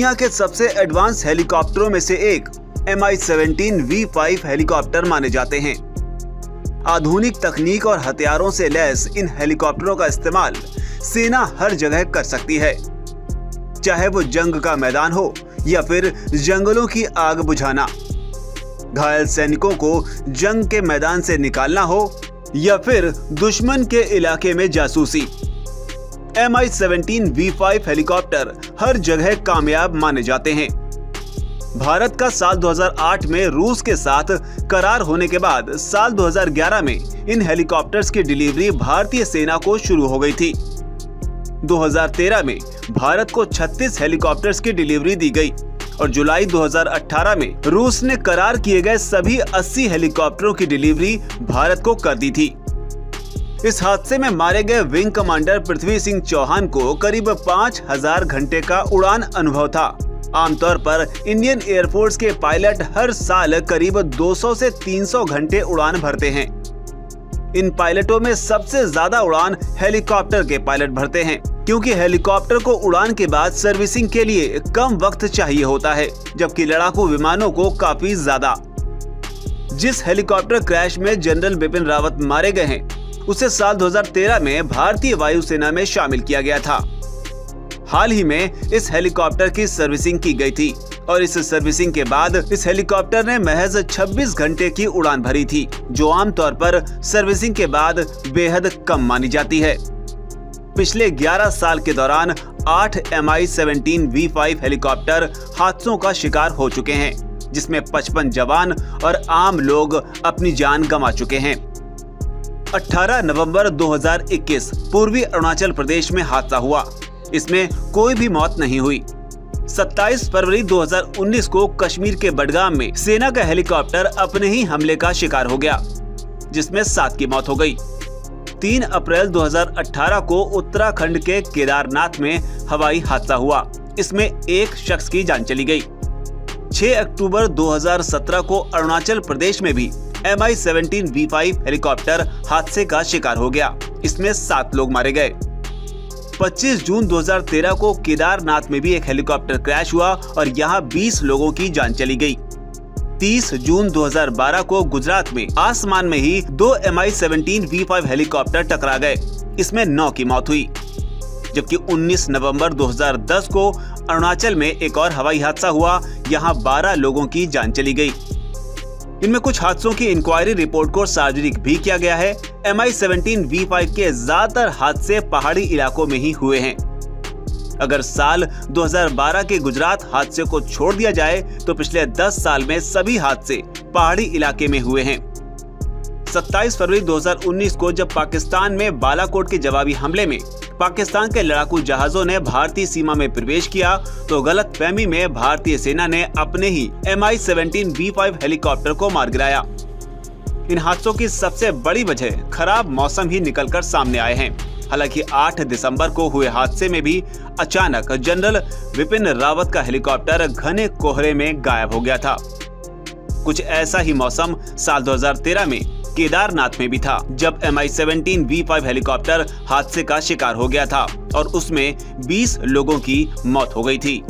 दुनिया के सबसे एडवांस हेलीकॉप्टरों में से एक Mi-17 V5 हेलीकॉप्टर माने जाते हैं। आधुनिक तकनीक और हथियारों से लैस इन हेलीकॉप्टरों का इस्तेमाल सेना हर जगह कर सकती है, चाहे वो जंग का मैदान हो या फिर जंगलों की आग बुझाना, घायल सैनिकों को जंग के मैदान से निकालना हो या फिर दुश्मन के इलाके में जासूसी। Mi-17 V5 हेलीकॉप्टर हर जगह कामयाब माने जाते हैं। भारत का साल 2008 में रूस के साथ करार होने के बाद साल 2011 में इन हेलीकॉप्टर्स की डिलीवरी भारतीय सेना को शुरू हो गई थी। 2013 में भारत को 36 हेलीकॉप्टर्स की डिलीवरी दी गई और जुलाई 2018 में रूस ने करार किए गए सभी 80 हेलीकॉप्टरों की डिलीवरी भारत को कर दी थी। इस हादसे में मारे गए विंग कमांडर पृथ्वी सिंह चौहान को करीब 5000 घंटे का उड़ान अनुभव था। आमतौर पर इंडियन एयरफोर्स के पायलट हर साल करीब 200 से 300 घंटे उड़ान भरते हैं। इन पायलटों में सबसे ज्यादा उड़ान हेलीकॉप्टर के पायलट भरते हैं, क्योंकि हेलीकॉप्टर को उड़ान के बाद सर्विसिंग के लिए कम वक्त चाहिए होता है, जबकि लड़ाकू विमानों को काफी ज्यादा। जिस हेलीकॉप्टर क्रैश में जनरल बिपिन रावत मारे गए हैं, उसे साल 2013 में भारतीय वायुसेना में शामिल किया गया था। हाल ही में इस हेलीकॉप्टर की सर्विसिंग की गई थी और इस सर्विसिंग के बाद इस हेलीकॉप्टर ने महज 26 घंटे की उड़ान भरी थी, जो आमतौर पर सर्विसिंग के बाद बेहद कम मानी जाती है। पिछले 11 साल के दौरान 8 Mi-17 V5 हेलीकॉप्टर हादसों का शिकार हो चुके हैं, जिसमें 55 जवान और आम लोग अपनी जान गंवा चुके हैं। 18 नवंबर 2021 पूर्वी अरुणाचल प्रदेश में हादसा हुआ। इसमें कोई भी मौत नहीं हुई। 27 फरवरी 2019 को कश्मीर के बडगाम में सेना का हेलीकॉप्टर अपने ही हमले का शिकार हो गया, जिसमें 7 की मौत हो गई। 3 अप्रैल 2018 को उत्तराखंड के केदारनाथ में हवाई हादसा हुआ। इसमें एक शख्स की जान चली गई। 6 अक्टूबर 2017 को अरुणाचल प्रदेश में भी Mi-17 V5 हेलीकॉप्टर हादसे का शिकार हो गया। इसमें 7 लोग मारे गए। 25 जून 2013 को केदारनाथ में भी एक हेलीकॉप्टर क्रैश हुआ और यहां 20 लोगों की जान चली गई। 30 जून 2012 को गुजरात में आसमान में ही 2 Mi-17 V5 हेलीकॉप्टर टकरा गए। इसमें 9 की मौत हुई, जबकि 19 नवंबर 2010 को अरुणाचल में एक और हवाई हादसा हुआ। यहां 12 लोगों की जान चली गई। इनमें कुछ हादसों की इंक्वायरी रिपोर्ट को सार्वजनिक भी किया गया है। Mi-17 V5 के ज्यादातर हादसे पहाड़ी इलाकों में ही हुए हैं। अगर साल 2012 के गुजरात हादसे को छोड़ दिया जाए तो पिछले 10 साल में सभी हादसे पहाड़ी इलाके में हुए हैं। 27 फरवरी 2019 को जब पाकिस्तान में बालाकोट के जवाबी हमले में पाकिस्तान के लड़ाकू जहाजों ने भारतीय सीमा में प्रवेश किया, तो गलतफहमी में भारतीय सेना ने अपने ही Mi-17 V5 हेलीकॉप्टर को मार गिराया। इन हादसों की सबसे बड़ी वजह खराब मौसम ही निकलकर सामने आए हैं। हालांकि 8 दिसंबर को हुए हादसे में भी अचानक जनरल बिपिन रावत का हेलीकॉप्टर घने कोहरे में गायब हो गया था। कुछ ऐसा ही मौसम साल 2013 में केदारनाथ में भी था, जब Mi-17 V5 हेलीकॉप्टर हादसे का शिकार हो गया था और उसमें 20 लोगों की मौत हो गई थी।